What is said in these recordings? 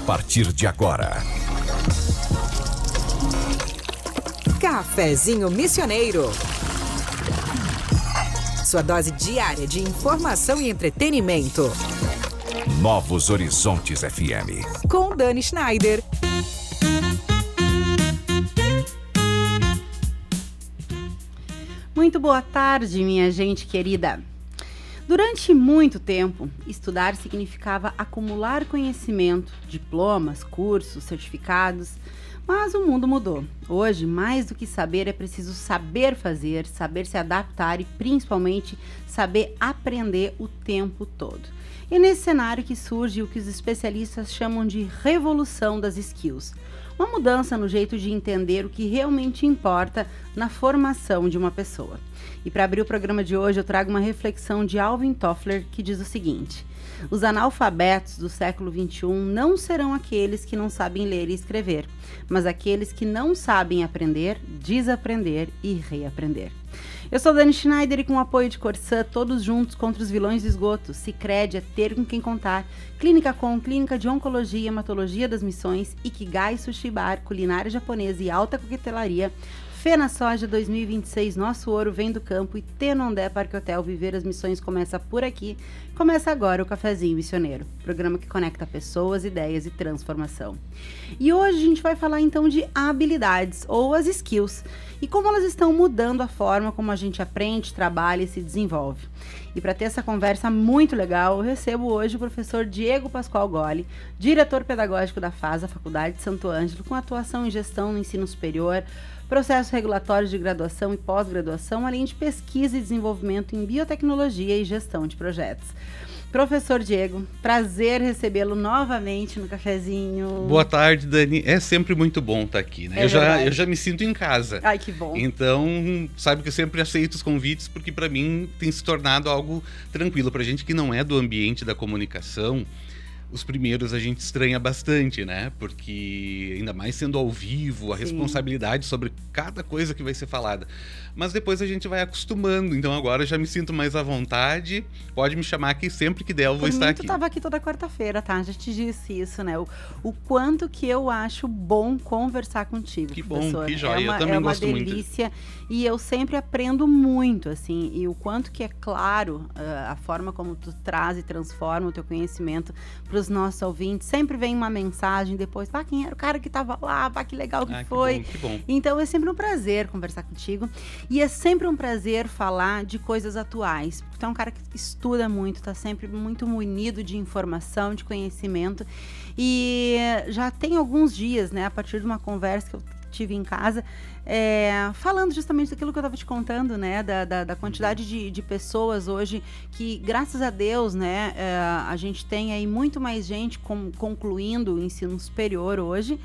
partir de agora. Cafezinho Missioneiro. Sua dose diária de informação e entretenimento. Novos Horizontes FM. Com Dani Schneider. Muito boa tarde, minha gente querida. Durante muito tempo, estudar significava acumular conhecimento, diplomas, cursos, certificados, mas o mundo mudou. Hoje, mais do que saber, é preciso saber fazer, saber se adaptar e, principalmente, saber aprender o tempo todo. E nesse cenário que surge o que os especialistas chamam de revolução das skills. Uma mudança no jeito de entender o que realmente importa na formação de uma pessoa. E para abrir o programa de hoje, eu trago uma reflexão de Alvin Toffler, que diz o seguinte: os analfabetos do século XXI não serão aqueles que não sabem ler e escrever, mas aqueles que não sabem aprender, desaprender e reaprender. Eu sou Dani Schneider e com o apoio de Corsã, todos juntos contra os vilões do esgoto. Sicredi é ter com quem contar. Clínica Com, clínica de oncologia, hematologia das missões, Ikigai Sushi Bar, culinária japonesa e alta coquetelaria. Fena Soja 2026, nosso ouro vem do campo, e Tenondé Parque Hotel, viver as missões começa por aqui. Começa agora o Cafezinho Missioneiro, programa que conecta pessoas, ideias e transformação. E hoje a gente vai falar então de habilidades, ou as skills, e como elas estão mudando a forma como a gente aprende, trabalha e se desenvolve. E para ter essa conversa muito legal, eu recebo hoje o professor Diego Pascoal Goli, diretor pedagógico da FAS, a Faculdade de Santo Ângelo, com atuação em gestão no ensino superior, processos regulatórios de graduação e pós-graduação, além de pesquisa e desenvolvimento em biotecnologia e gestão de projetos. Professor Diego, prazer recebê-lo novamente no Cafezinho. Boa tarde, Dani. É sempre muito bom estar aqui, né? Eu já me sinto em casa. Ai, que bom. Então, sabe que eu sempre aceito os convites, porque para mim tem se tornado algo tranquilo. Pra gente que não é do ambiente da comunicação, os primeiros a gente estranha bastante, né? Porque ainda mais sendo ao vivo, a responsabilidade sobre cada coisa que vai ser falada. Mas depois a gente vai acostumando, então agora eu já me sinto mais à vontade. Pode me chamar aqui sempre que der, eu vou estar aqui. Tu estava aqui toda quarta-feira, tá? Já te disse isso, né? O quanto que eu acho bom conversar contigo, que professor. Bom, que joia, eu também gosto muito. É uma delícia e eu sempre aprendo muito, assim, e o quanto que é claro a forma como tu traz e transforma o teu conhecimento para os nossos ouvintes. Sempre vem uma mensagem depois, quem era o cara que estava lá, que legal que foi. Que bom. Então é sempre um prazer conversar contigo. E é sempre um prazer falar de coisas atuais, porque tu é um cara que estuda muito, tá sempre muito munido de informação, de conhecimento, e já tem alguns dias, né, a partir de uma conversa que eu tive em casa, falando justamente daquilo que eu estava te contando, né, da quantidade de pessoas hoje que, graças a Deus, né, a gente tem aí muito mais gente concluindo o ensino superior hoje,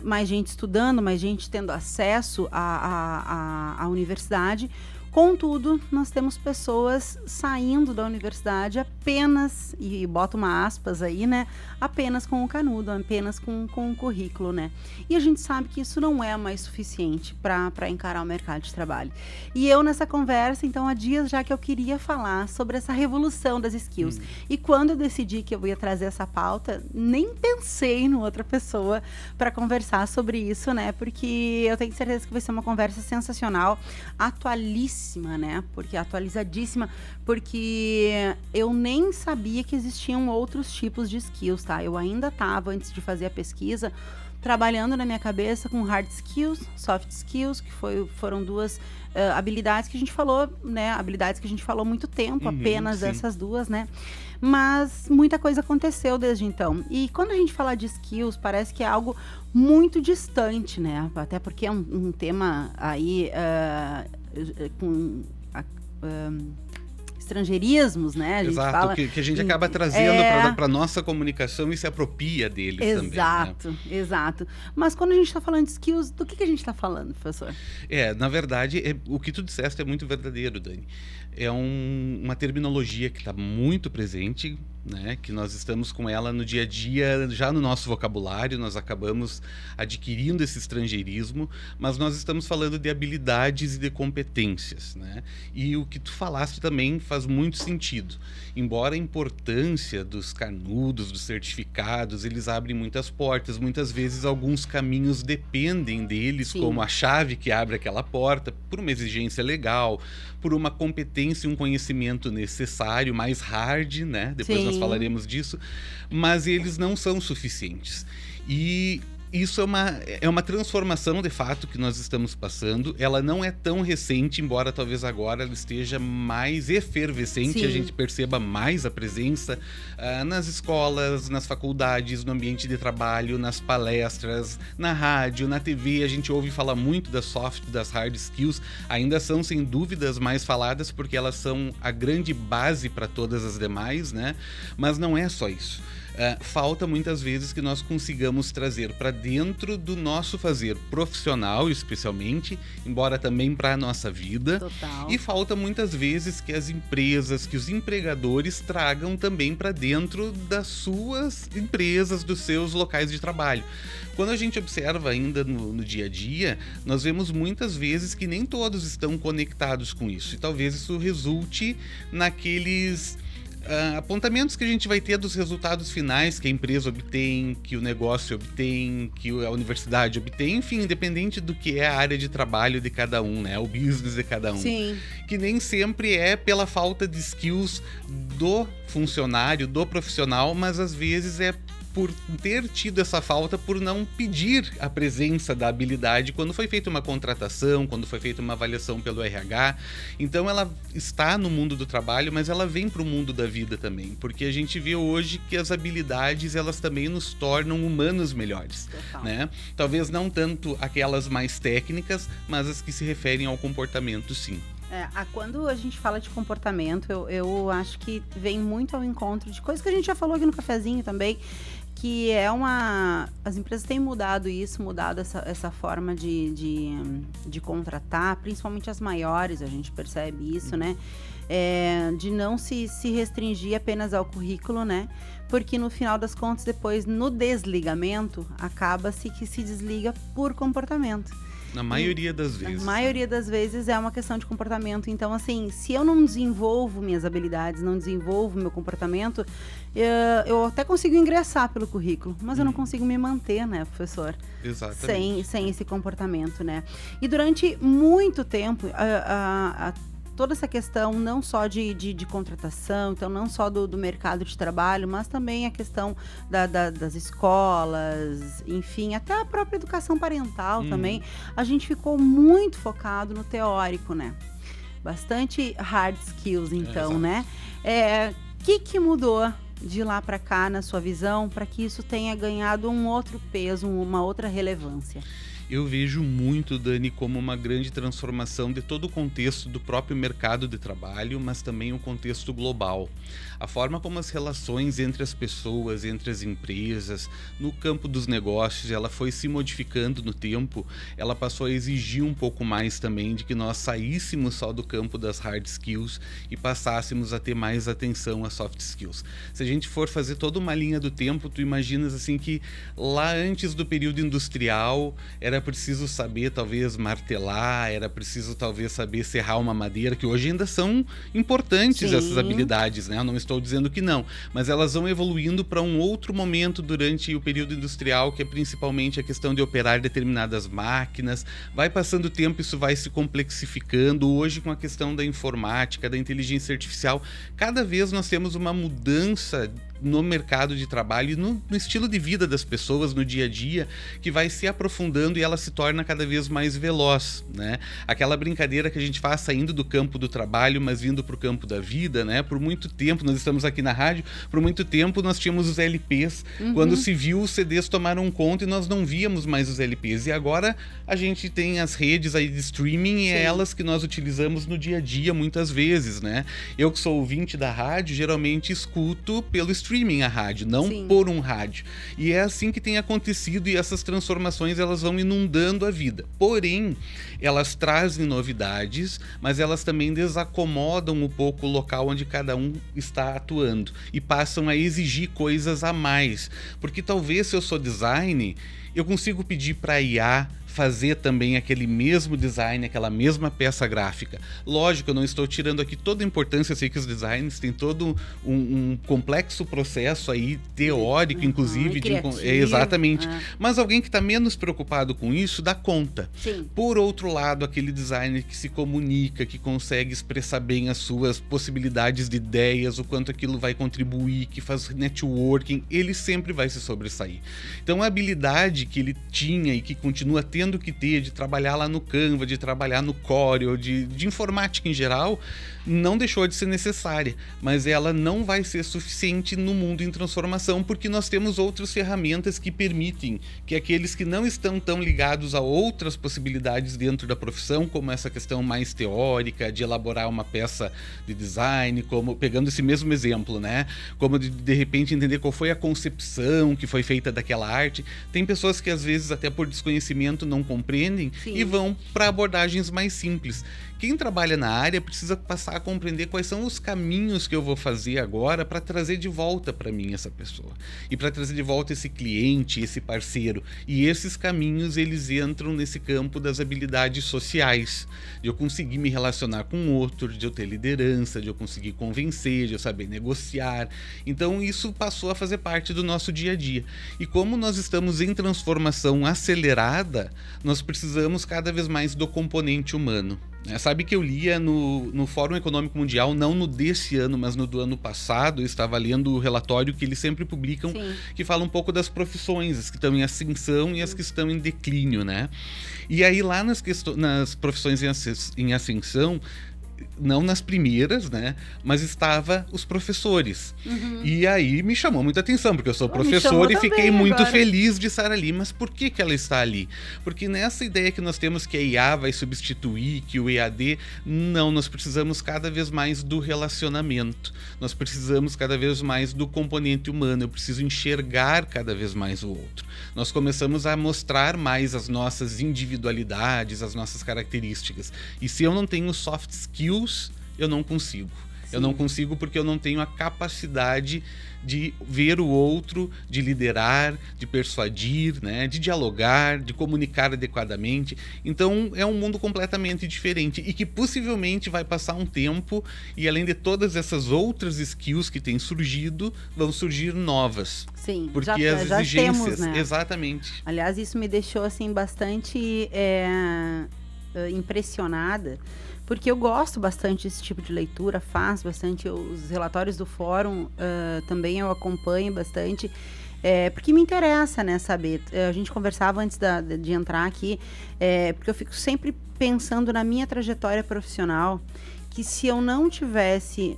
mais gente estudando, mais gente tendo acesso à universidade. Contudo, nós temos pessoas saindo da universidade apenas, e bota uma aspas aí, né, apenas com o canudo, apenas com o currículo, né? E a gente sabe que isso não é mais suficiente para encarar o mercado de trabalho. E eu, nessa conversa, então, há dias já que eu queria falar sobre essa revolução das skills. E quando eu decidi que eu ia trazer essa pauta, nem pensei em outra pessoa para conversar sobre isso, né? Porque eu tenho certeza que vai ser uma conversa sensacional, atualíssima, né? Porque atualizadíssima, porque eu nem sabia que existiam outros tipos de skills, tá? Eu ainda estava, antes de fazer a pesquisa, trabalhando na minha cabeça com hard skills, soft skills, que foram duas habilidades que a gente falou, né? Habilidades que a gente falou há muito tempo, apenas dessas duas, né? Mas muita coisa aconteceu desde então. E quando a gente fala de skills, parece que é algo muito distante, né? Até porque é um tema aí com estrangeirismos, né? A gente fala, que a gente acaba trazendo para nossa comunicação e se apropria deles também. Exato, né? Exato. Mas quando a gente está falando de skills, do que a gente está falando, professor? Na verdade, o que tu disseste é muito verdadeiro, Dani. É uma terminologia que está muito presente, né? Que nós estamos com ela no dia a dia, já no nosso vocabulário, nós acabamos adquirindo esse estrangeirismo, mas nós estamos falando de habilidades e de competências, né? E o que tu falaste também faz muito sentido. Embora a importância dos canudos, dos certificados, eles abrem muitas portas, muitas vezes alguns caminhos dependem deles, Sim. como a chave que abre aquela porta, por uma exigência legal, por uma competência e um conhecimento necessário, mais hard, né? Depois nós Sim. falaremos disso, mas eles não são suficientes. E isso é uma transformação, de fato, que nós estamos passando. Ela não é tão recente, embora talvez agora ela esteja mais efervescente, Sim. a gente perceba mais a presença nas escolas, nas faculdades, no ambiente de trabalho, nas palestras, na rádio, na TV. A gente ouve falar muito das soft, das hard skills. Ainda são, sem dúvidas, mais faladas, porque elas são a grande base para todas as demais, né? Mas não é só isso. Falta muitas vezes que nós consigamos trazer para dentro do nosso fazer profissional, especialmente, embora também para a nossa vida. Total. E falta muitas vezes que as empresas, que os empregadores tragam também para dentro das suas empresas, dos seus locais de trabalho. Quando a gente observa ainda no dia a dia, nós vemos muitas vezes que nem todos estão conectados com isso. E talvez isso resulte naqueles apontamentos que a gente vai ter dos resultados finais que a empresa obtém, que o negócio obtém, que a universidade obtém, enfim, independente do que é a área de trabalho de cada um, né? O business de cada um. Sim. Que nem sempre é pela falta de skills do funcionário, do profissional, mas às vezes é por ter tido essa falta, por não pedir a presença da habilidade quando foi feita uma contratação, quando foi feita uma avaliação pelo RH. Então ela está no mundo do trabalho, mas ela vem para o mundo da vida também, porque a gente vê hoje que as habilidades, elas também nos tornam humanos melhores, né? Talvez não tanto aquelas mais técnicas, mas as que se referem ao comportamento, sim. Quando a gente fala de comportamento, eu acho que vem muito ao encontro de coisas que a gente já falou aqui no cafezinho também, que é as empresas têm mudado essa forma de contratar, principalmente as maiores, a gente percebe isso, né? De não se restringir apenas ao currículo, né? Porque no final das contas, depois, no desligamento, acaba-se que se desliga por comportamento. Na maioria das vezes. Na maioria das vezes é uma questão de comportamento. Então, assim, se eu não desenvolvo minhas habilidades, não desenvolvo meu comportamento, eu até consigo ingressar pelo currículo, mas eu não consigo me manter, né, professor? Exatamente. Sem esse comportamento, né? E durante muito tempo, toda essa questão não só de contratação, então não só do mercado de trabalho, mas também a questão das escolas, enfim, até a própria educação parental também, a gente ficou muito focado no teórico, né? Bastante hard skills, então, né? Que mudou de lá para cá, na sua visão, para que isso tenha ganhado um outro peso, uma outra relevância? Eu vejo muito, Dani, como uma grande transformação de todo o contexto do próprio mercado de trabalho, mas também o contexto global. A forma como as relações entre as pessoas, entre as empresas, no campo dos negócios, ela foi se modificando no tempo, ela passou a exigir um pouco mais também de que nós saíssemos só do campo das hard skills e passássemos a ter mais atenção às soft skills. Se a gente for fazer toda uma linha do tempo, tu imaginas assim que lá antes do período industrial era preciso saber talvez martelar, era preciso talvez saber serrar uma madeira, que hoje ainda são importantes. Sim. Essas habilidades, né? Eu não estou dizendo que não, mas elas vão evoluindo para um outro momento durante o período industrial, que é principalmente a questão de operar determinadas máquinas. Vai passando o tempo, isso vai se complexificando. Hoje, com a questão da informática, da inteligência artificial, cada vez nós temos uma mudança no mercado de trabalho e no estilo de vida das pessoas, no dia a dia, que vai se aprofundando e ela se torna cada vez mais veloz, né? Aquela brincadeira que a gente faz saindo do campo do trabalho, mas vindo para o campo da vida, né? Por muito tempo, nós estamos aqui na rádio, por muito tempo nós tínhamos os LPs. Quando se viu, os CDs tomaram conta e nós não víamos mais os LPs. E agora a gente tem as redes aí de streaming. Sim. E é elas que nós utilizamos no dia a dia muitas vezes, né? Eu que sou ouvinte da rádio, geralmente escuto pelo streaming a rádio, não Sim. por um rádio. E é assim que tem acontecido, e essas transformações elas vão rondando a vida. Porém, elas trazem novidades, mas elas também desacomodam um pouco o local onde cada um está atuando e passam a exigir coisas a mais. Porque talvez, se eu sou design, eu consigo pedir para a IA fazer também aquele mesmo design, aquela mesma peça gráfica. Lógico, eu não estou tirando aqui toda a importância, eu sei que os designs têm todo um complexo processo aí, teórico, inclusive. Exatamente. Mas alguém que está menos preocupado com isso, dá conta. Sim. Por outro lado, aquele designer que se comunica, que consegue expressar bem as suas possibilidades de ideias, o quanto aquilo vai contribuir, que faz networking, ele sempre vai se sobressair. Então, a habilidade que ele tinha e que continua tendo que ter de trabalhar lá no Canva, de trabalhar no Corel, de informática em geral, não deixou de ser necessária, mas ela não vai ser suficiente no mundo em transformação, porque nós temos outras ferramentas que permitem que aqueles que não estão tão ligados a outras possibilidades dentro da profissão, como essa questão mais teórica de elaborar uma peça de design, como pegando esse mesmo exemplo, né? Como de repente entender qual foi a concepção que foi feita daquela arte. Tem pessoas que às vezes até por desconhecimento não compreendem. Sim. E vão para abordagens mais simples. Quem trabalha na área precisa passar a compreender quais são os caminhos que eu vou fazer agora para trazer de volta para mim essa pessoa. E para trazer de volta esse cliente, esse parceiro. E esses caminhos, eles entram nesse campo das habilidades sociais. De eu conseguir me relacionar com o outro, de eu ter liderança, de eu conseguir convencer, de eu saber negociar. Então isso passou a fazer parte do nosso dia a dia. E como nós estamos em transformação acelerada, nós precisamos cada vez mais do componente humano. Sabe que eu lia no Fórum Econômico Mundial, não no desse ano, mas no do ano passado, eu estava lendo o relatório que eles sempre publicam, sim, que fala um pouco das profissões, as que estão em ascensão e as que estão em declínio, né? E aí lá nas profissões em ascensão, não nas primeiras, né? Mas estava os professores. Uhum. E aí me chamou muita atenção, porque eu sou professor e fiquei muito feliz de estar ali. Mas por que ela está ali? Porque nessa ideia que nós temos que a IA vai substituir, que o EAD, não, nós precisamos cada vez mais do relacionamento. Nós precisamos cada vez mais do componente humano. Eu preciso enxergar cada vez mais o outro. Nós começamos a mostrar mais as nossas individualidades, as nossas características. E se eu não tenho soft skills, eu não consigo. Sim. Eu não consigo porque eu não tenho a capacidade de ver o outro, de liderar, de persuadir, né, de dialogar, de comunicar adequadamente. Então é um mundo completamente diferente e que possivelmente vai passar um tempo e além de todas essas outras skills que têm surgido, vão surgir novas. Sim, porque as já exigências, temos, né? Exatamente. Aliás, isso me deixou assim bastante impressionada, porque eu gosto bastante desse tipo de leitura, faço bastante os relatórios do fórum, também eu acompanho bastante, porque me interessa, né, saber. A gente conversava antes de entrar aqui, porque eu fico sempre pensando na minha trajetória profissional, que se eu não tivesse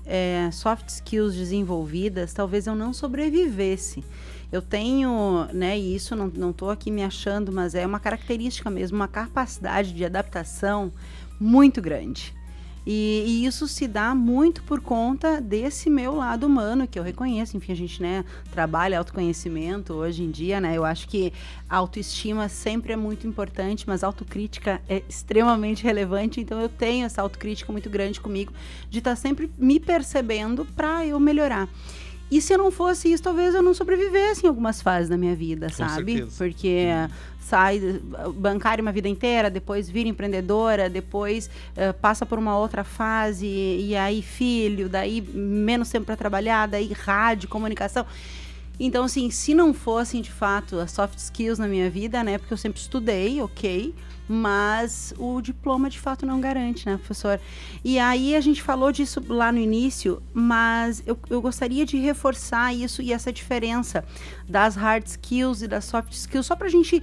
soft skills desenvolvidas, talvez eu não sobrevivesse. Eu tenho, né, e isso não estou aqui me achando, mas é uma característica mesmo, uma capacidade de adaptação muito grande. E isso se dá muito por conta desse meu lado humano, que eu reconheço. Enfim, a gente, né, trabalha autoconhecimento hoje em dia, né? Eu acho que a autoestima sempre é muito importante, mas a autocrítica é extremamente relevante. Então eu tenho essa autocrítica muito grande comigo, de estar sempre me percebendo para eu melhorar. E se eu não fosse isso, talvez eu não sobrevivesse em algumas fases da minha vida, sabe? Certeza. Porque sai bancária uma vida inteira, depois vira empreendedora, depois passa por uma outra fase, e aí filho, daí menos tempo para trabalhar, daí rádio, comunicação. Então, assim, se não fossem, de fato, as soft skills na minha vida, né? Porque eu sempre estudei, ok, mas o diploma, de fato, não garante, né, professor? E aí a gente falou disso lá no início, mas eu gostaria de reforçar isso e essa diferença das hard skills e das soft skills, só para a gente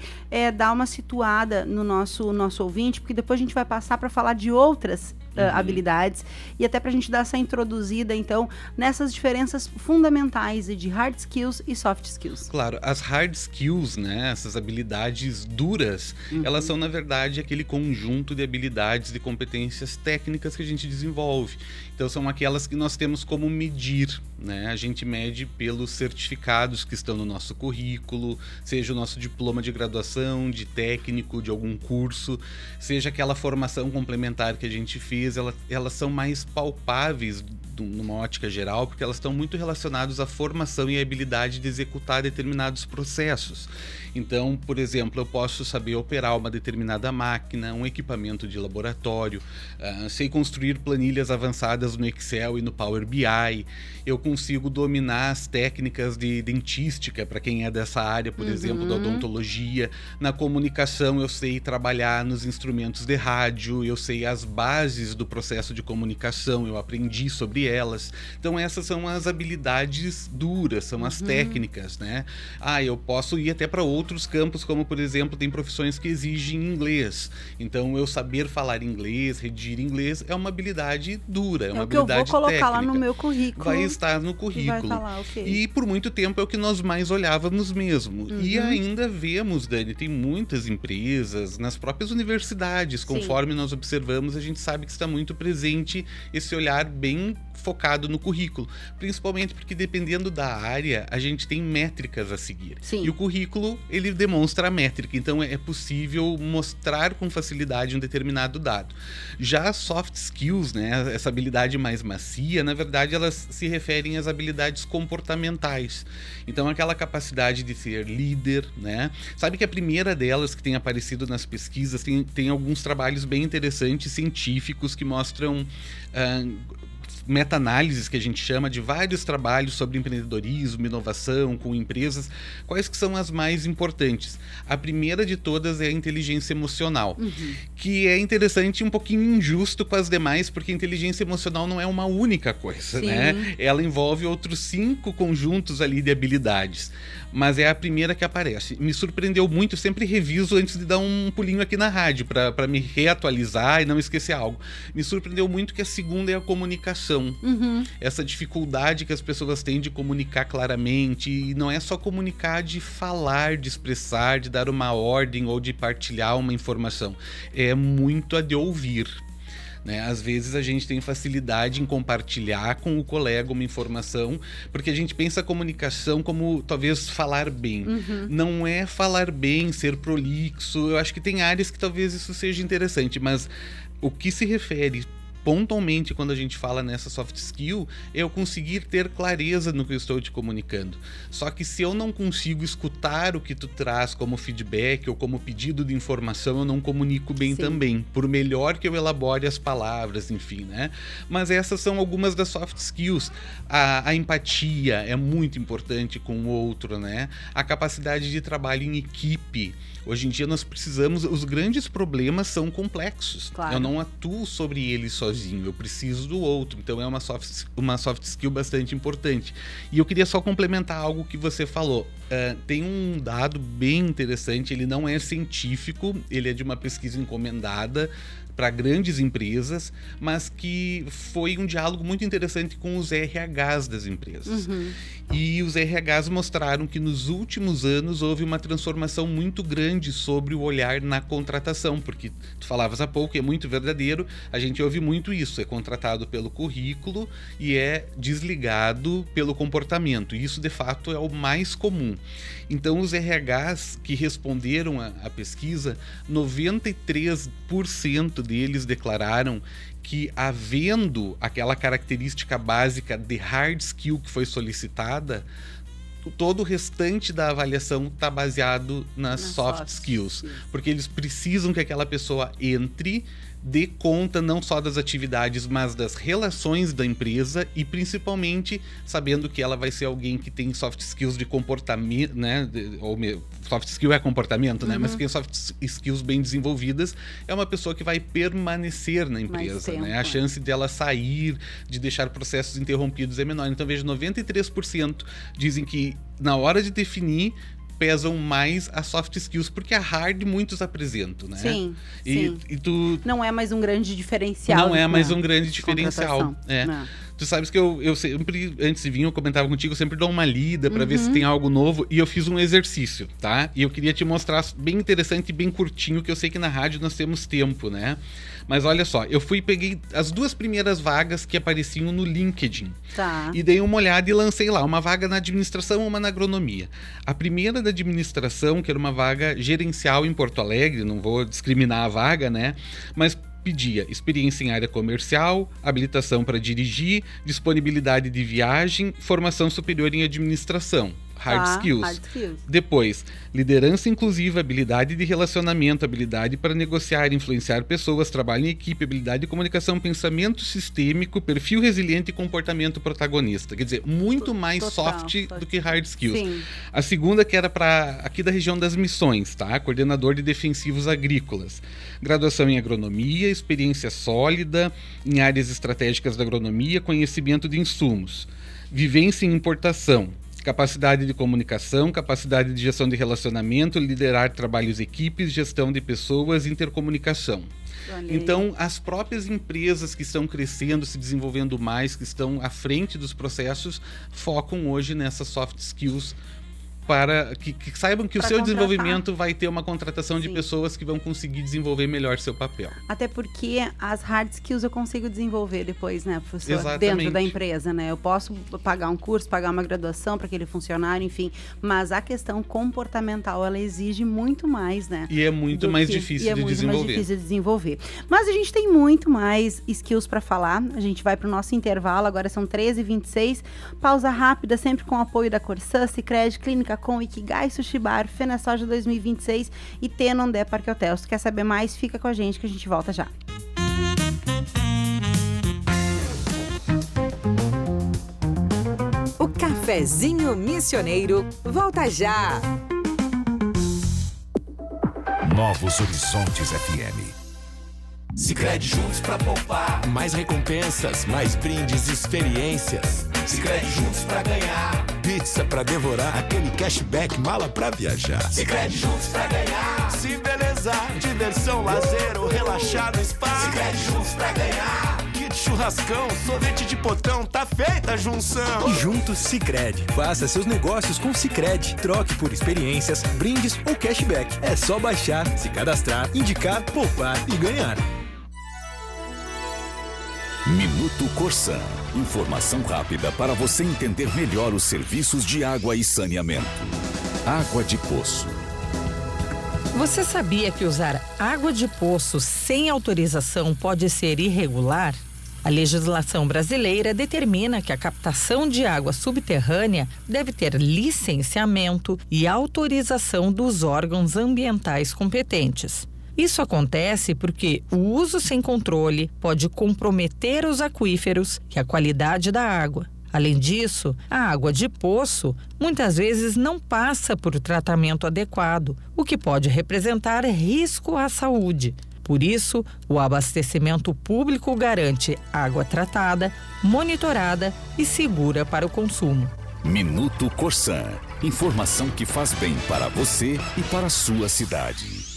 dar uma situada no nosso ouvinte, porque depois a gente vai passar para falar de outras habilidades, e até para a gente dar essa introduzida, então, nessas diferenças fundamentais de hard skills e soft skills. Claro, as hard skills, né, essas habilidades duras, elas são, na verdade, aquele conjunto de habilidades e competências técnicas que a gente desenvolve. Então, são aquelas que nós temos como medir, né? A gente mede pelos certificados que estão no nosso currículo, seja o nosso diploma de graduação, de técnico, de algum curso, seja aquela formação complementar que a gente fez, elas são mais palpáveis numa ótica geral, porque elas estão muito relacionadas à formação e à habilidade de executar determinados processos. Então, por exemplo, eu posso saber operar uma determinada máquina, um equipamento de laboratório, sei construir planilhas avançadas no Excel e no Power BI, eu consigo dominar as técnicas de dentística, para quem é dessa área, por exemplo, da odontologia. Na comunicação, eu sei trabalhar nos instrumentos de rádio, eu sei as bases do processo de comunicação, eu aprendi sobre elas. Então, essas são as habilidades duras, são as técnicas, né? Eu posso ir até para outros campos, como, por exemplo, tem profissões que exigem inglês. Então, eu saber falar inglês, redigir inglês, é uma habilidade dura, é uma habilidade técnica. Que eu vou colocar lá no meu currículo. Vai estar no currículo. Vai falar, okay. E por muito tempo é o que nós mais olhávamos mesmo. E ainda vemos, Dani, tem muitas empresas, nas próprias universidades, conforme nós observamos, a gente sabe que está muito presente esse olhar bem focado no currículo, principalmente porque dependendo da área, a gente tem métricas a seguir. Sim. E o currículo, ele demonstra a métrica, então é possível mostrar com facilidade um determinado dado. Já as soft skills, né, essa habilidade mais macia, na verdade elas se referem às habilidades comportamentais. Então aquela capacidade de ser líder, né? Sabe que a primeira delas que tem aparecido nas pesquisas, tem alguns trabalhos bem interessantes, científicos, que mostram meta-análises, que a gente chama, de vários trabalhos sobre empreendedorismo, inovação, com empresas. Quais que são as mais importantes? A primeira de todas é a inteligência emocional, que é interessante e um pouquinho injusto com as demais, porque a inteligência emocional não é uma única coisa, né? Ela envolve outros 5 conjuntos ali de habilidades, mas é a primeira que aparece. Me surpreendeu muito, eu sempre reviso antes de dar um pulinho aqui na rádio, para me reatualizar e não esquecer algo. Me surpreendeu muito que a segunda é a comunicação. Essa dificuldade que as pessoas têm de comunicar claramente, e não é só comunicar de falar, de expressar, de dar uma ordem ou de partilhar uma informação, é muito a de ouvir. Né? Às vezes a gente tem facilidade em compartilhar com o colega uma informação, porque a gente pensa a comunicação como talvez falar bem. Não é falar bem, ser prolixo. Eu acho que tem áreas que talvez isso seja interessante, mas o que se refere pontualmente quando a gente fala nessa soft skill é eu conseguir ter clareza no que eu estou te comunicando. Só que se eu não consigo escutar o que tu traz como feedback ou como pedido de informação, eu não comunico bem também, por melhor que eu elabore as palavras, enfim, né? Mas essas são algumas das soft skills. A empatia é muito importante com o outro, né? A capacidade de trabalho em equipe. Hoje em dia nós precisamos, os grandes problemas são complexos. Claro. Eu não atuo sobre eles sozinho, eu preciso do outro. Então é uma soft skill bastante importante. E eu queria só complementar algo que você falou. Tem um dado bem interessante, ele não é científico, ele é de uma pesquisa encomendada para grandes empresas, mas que foi um diálogo muito interessante com os RHs das empresas. E os RHs mostraram que nos últimos anos houve uma transformação muito grande sobre o olhar na contratação, porque tu falavas há pouco, é muito verdadeiro, a gente ouve muito isso, é contratado pelo currículo e é desligado pelo comportamento. E isso, de fato, é o mais comum. Então, os RHs que responderam à pesquisa, 93% deles declararam que, havendo aquela característica básica de hard skill que foi solicitada, todo o restante da avaliação está baseado nas soft skills, porque eles precisam que aquela pessoa entre, dê conta não só das atividades, mas das relações da empresa, e principalmente sabendo que ela vai ser alguém que tem soft skills de comportamento, né? Soft skill é comportamento, né? Mas que tem soft skills bem desenvolvidas, é uma pessoa que vai permanecer na empresa, né? A chance dela sair, de deixar processos interrompidos é menor. Então, veja, 93% dizem que na hora de definir pesam mais as soft skills, porque a hard muitos apresentam, né? Sim, e tu não é mais um grande diferencial. não é mais um grande diferencial. Não. Tu sabes que eu sempre, antes de vir, eu comentava contigo, eu sempre dou uma lida para ver se tem algo novo, e eu fiz um exercício, tá? E eu queria te mostrar bem interessante e bem curtinho, que eu sei que na rádio nós temos tempo, né? Mas olha só, eu fui e peguei as 2 primeiras vagas que apareciam no LinkedIn. Tá. E dei uma olhada e lancei lá, uma vaga na administração e uma na agronomia. A primeira da administração, que era uma vaga gerencial em Porto Alegre, não vou discriminar a vaga, né? Mas pedia experiência em área comercial, habilitação para dirigir, disponibilidade de viagem, formação superior em administração. Hard skills. Depois, liderança inclusiva, habilidade de relacionamento, habilidade para negociar e influenciar pessoas, trabalho em equipe, habilidade de comunicação, pensamento sistêmico, perfil resiliente e comportamento protagonista. Quer dizer, muito mais soft do que hard skills. Sim. A segunda, que era para aqui da região das Missões, tá? Coordenador de defensivos agrícolas. Graduação em agronomia, experiência sólida em áreas estratégicas da agronomia, conhecimento de insumos. Vivência em importação. Capacidade de comunicação, capacidade de gestão de relacionamento, liderar trabalhos equipes, gestão de pessoas, intercomunicação. Então, as próprias empresas que estão crescendo, se desenvolvendo mais, que estão à frente dos processos, focam hoje nessas soft skills para que saibam que o seu desenvolvimento vai ter uma contratação de pessoas que vão conseguir desenvolver melhor seu papel. Até porque as hard skills eu consigo desenvolver depois, né, professor? Exatamente. Dentro da empresa, né? Eu posso pagar um curso, pagar uma graduação para aquele funcionário, enfim. Mas a questão comportamental, ela exige muito mais, né? E é muito mais difícil de desenvolver. Mais difícil de desenvolver. Mas a gente tem muito mais skills para falar. A gente vai para o nosso intervalo, agora são 13h26. Pausa rápida, sempre com o apoio da Corsã, Sicredi, Clínica com Ikigai Sushi Bar, FenaSoja 2026 e Tenondé Parque Hotel. Se quer saber mais, fica com a gente que a gente volta já. O Cafezinho Missioneiro volta já. Novos Horizontes FM. Sicredi juntos pra poupar. Mais recompensas, mais brindes, experiências. Sicredi juntos pra ganhar. Pizza pra devorar, aquele cashback, mala pra viajar. Sicredi juntos pra ganhar. Se belezar, diversão, lazer ou relaxar no spa. Sicredi juntos pra ganhar. Kit churrascão, sorvete de potão, tá feita a junção. E juntos Sicredi. Faça seus negócios com Sicredi. Troque por experiências, brindes ou cashback. É só baixar, se cadastrar, indicar, poupar e ganhar. Minuto Corsã. Informação rápida para você entender melhor os serviços de água e saneamento. Água de poço. Você sabia que usar água de poço sem autorização pode ser irregular? A legislação brasileira determina que a captação de água subterrânea deve ter licenciamento e autorização dos órgãos ambientais competentes. Isso acontece porque o uso sem controle pode comprometer os aquíferos e a qualidade da água. Além disso, a água de poço muitas vezes não passa por tratamento adequado, o que pode representar risco à saúde. Por isso, o abastecimento público garante água tratada, monitorada e segura para o consumo. Minuto Corsã. Informação que faz bem para você e para a sua cidade.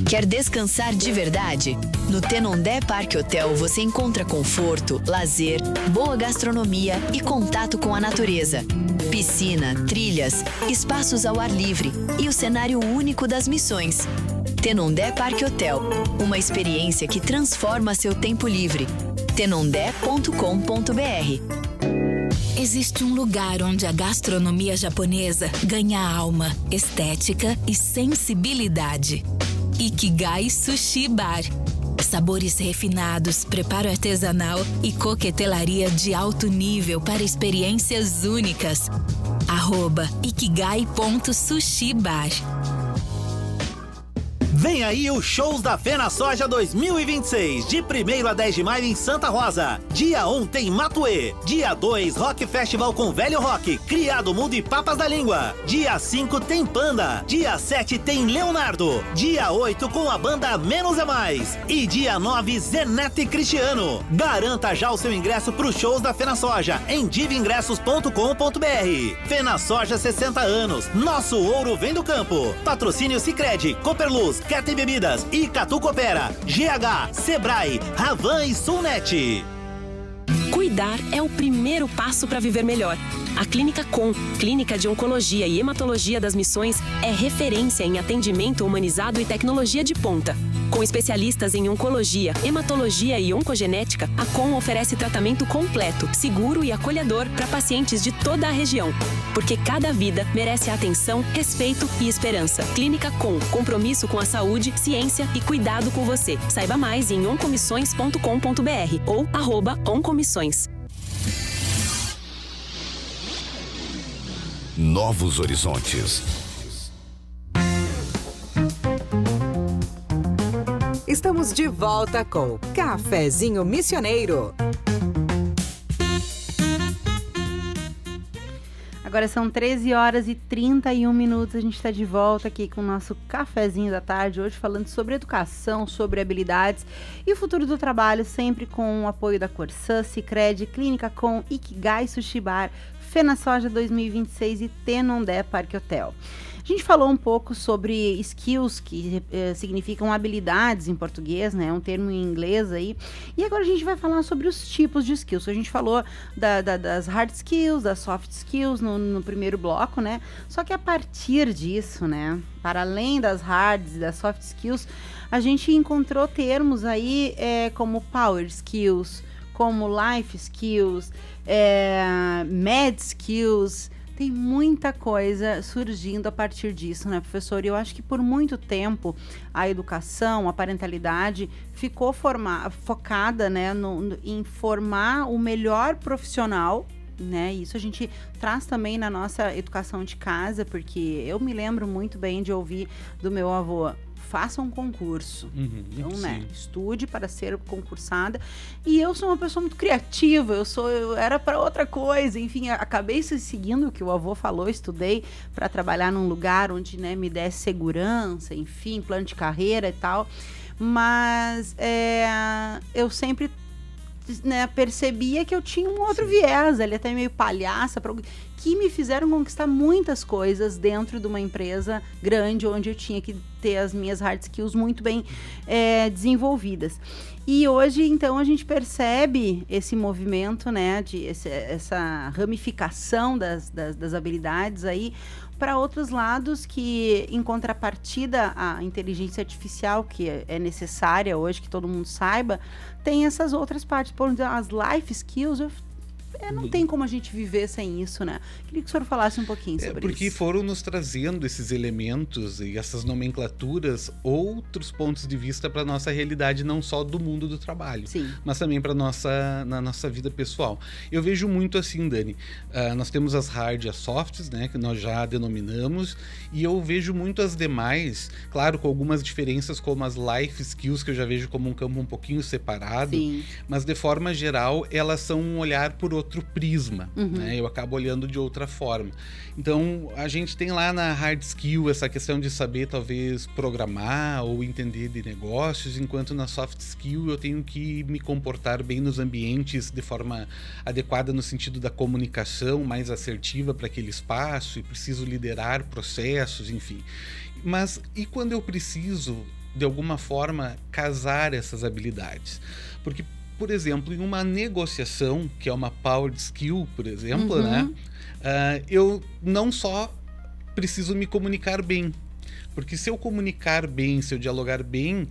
Quer descansar de verdade? No Tenondé Parque Hotel você encontra conforto, lazer, boa gastronomia e contato com a natureza. Piscina, trilhas, espaços ao ar livre e o cenário único das Missões. Tenondé Parque Hotel, uma experiência que transforma seu tempo livre. tenondé.com.br. Existe um lugar onde a gastronomia japonesa ganha alma, estética e sensibilidade. Ikigai Sushi Bar. Sabores refinados, preparo artesanal e coquetelaria de alto nível para experiências únicas. @ikigai.sushibar. Vem aí os shows da Fena Soja 2026, de 1º a 10 de maio em Santa Rosa. Dia 1 tem Matuê. Dia 2, Rock Festival com Velho Rock, Criado Mundo e Papas da Língua. Dia 5 tem Panda. Dia 7 tem Leonardo. Dia 8 com a banda Menos é Mais. E dia 9, Zenete e Cristiano. Garanta já o seu ingresso para os shows da Fena Soja em divingressos.com.br. Fena Soja 60 anos. Nosso ouro vem do campo. Patrocínio Sicredi, Cooperluz, Quer Bebidas, Icatu Coopera, GH, Sebrae, Ravan e Sulnet. Cuidar é o primeiro passo para viver melhor. A Clínica Com, Clínica de Oncologia e Hematologia das Missões, é referência em atendimento humanizado e tecnologia de ponta. Com especialistas em oncologia, hematologia e oncogenética, a Com oferece tratamento completo, seguro e acolhedor para pacientes de toda a região. Porque cada vida merece atenção, respeito e esperança. Clínica Com, compromisso com a saúde, ciência e cuidado com você. Saiba mais em oncomissões.com.br ou @oncomissões. Novos horizontes. Estamos de volta com Cafezinho Missioneiro. Agora são 13 horas e 31 minutos. A gente está de volta aqui com o nosso cafezinho da tarde, hoje falando sobre educação, sobre habilidades e o futuro do trabalho, sempre com o apoio da Corsã, Sicredi, Clínica Com, Ikigai Sushi Bar, Fena Soja 2026 e Tenondé Parque Hotel. A gente falou um pouco sobre skills, que significam habilidades em português, né? É um termo em inglês aí. E agora a gente vai falar sobre os tipos de skills. A gente falou das hard skills, das soft skills no primeiro bloco, né? Só que a partir disso, né? Para além das hards e das soft skills, a gente encontrou termos aí como power skills, como life skills, med skills. Tem muita coisa surgindo a partir disso, né, professor? E eu acho que por muito tempo a educação, a parentalidade ficou focada, né, em formar o melhor profissional, né? Isso a gente traz também na nossa educação de casa, porque eu me lembro muito bem de ouvir do meu avô: faça um concurso. Então, né, estude para ser concursada. E eu sou uma pessoa muito criativa, eu era para outra coisa. Enfim, acabei seguindo o que o avô falou, estudei para trabalhar num lugar onde, né, me desse segurança, enfim, plano de carreira e tal. Mas eu sempre, né, percebia que eu tinha um outro viés, ele até meio palhaça, que me fizeram conquistar muitas coisas dentro de uma empresa grande, onde eu tinha que ter as minhas hard skills muito bem desenvolvidas. E hoje, então, a gente percebe esse movimento, né, essa ramificação das habilidades aí para outros lados, que, em contrapartida à inteligência artificial, que é necessária hoje, que todo mundo saiba, tem essas outras partes. Por exemplo, as life skills, não tem como a gente viver sem isso, né? Queria que o senhor falasse um pouquinho sobre isso. Porque foram nos trazendo esses elementos e essas nomenclaturas, outros pontos de vista para a nossa realidade, não só do mundo do trabalho, sim, mas também para na nossa vida pessoal. Eu vejo muito assim, Dani, nós temos as hard e as softs, né, que nós já denominamos, e eu vejo muito as demais, claro, com algumas diferenças, como as life skills, que eu já vejo como um campo um pouquinho separado, sim, mas de forma geral, elas são um olhar por outro prisma, né? Eu acabo olhando de outra forma. Então, a gente tem lá na hard skill essa questão de saber, talvez, programar ou entender de negócios, enquanto na soft skill eu tenho que me comportar bem nos ambientes de forma adequada, no sentido da comunicação mais assertiva para aquele espaço, e preciso liderar processos, enfim. Mas e quando eu preciso, de alguma forma, casar essas habilidades? Porque, por exemplo, em uma negociação, que é uma power skill, por exemplo, né? Eu não só preciso me comunicar bem, porque se eu comunicar bem, se eu dialogar bem,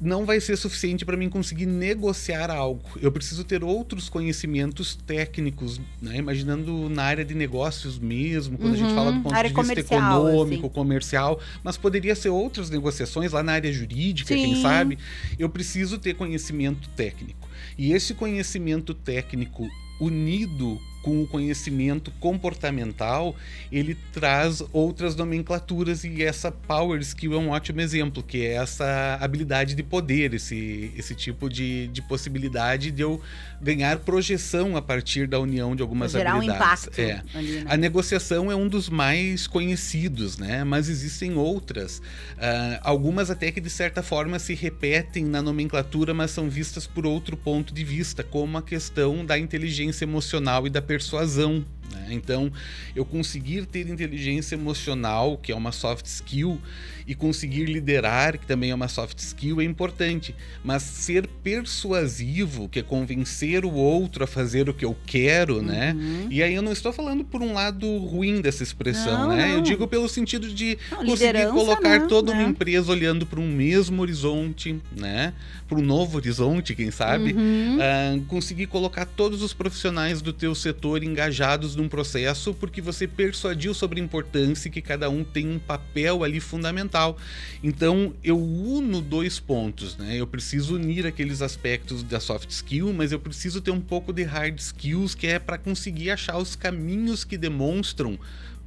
não vai ser suficiente para mim conseguir negociar algo. Eu preciso ter outros conhecimentos técnicos, né? Imaginando na área de negócios mesmo, quando a gente fala do ponto de vista econômico, assim, comercial, mas poderia ser outras negociações lá na área jurídica, sim, quem sabe. Eu preciso ter conhecimento técnico. E esse conhecimento técnico unido com o conhecimento comportamental, ele traz outras nomenclaturas, e essa Power Skill é um ótimo exemplo, que é essa habilidade de poder, esse tipo de possibilidade de eu ganhar projeção a partir da união de algumas habilidades. Gerar um impacto ali, né? A negociação é um dos mais conhecidos, né? Mas existem outras. Algumas até que de certa forma se repetem na nomenclatura, mas são vistas por outro ponto de vista, como a questão da inteligência emocional e da persuasão, né? Então, eu conseguir ter inteligência emocional, que é uma soft skill, e conseguir liderar, que também é uma soft skill, é importante. Mas ser persuasivo, que é convencer o outro a fazer o que eu quero, né? E aí eu não estou falando por um lado ruim dessa expressão, né? Eu digo pelo sentido de conseguir colocar toda uma empresa olhando para um mesmo horizonte, né? Para um novo horizonte, quem sabe? Conseguir colocar todos os profissionais do teu setor engajados num processo, porque você persuadiu sobre a importância que cada um tem um papel ali fundamental. Então, eu uno 2 pontos, né? Eu preciso unir aqueles aspectos da soft skill, mas eu preciso ter um pouco de hard skills, que é para conseguir achar os caminhos que demonstram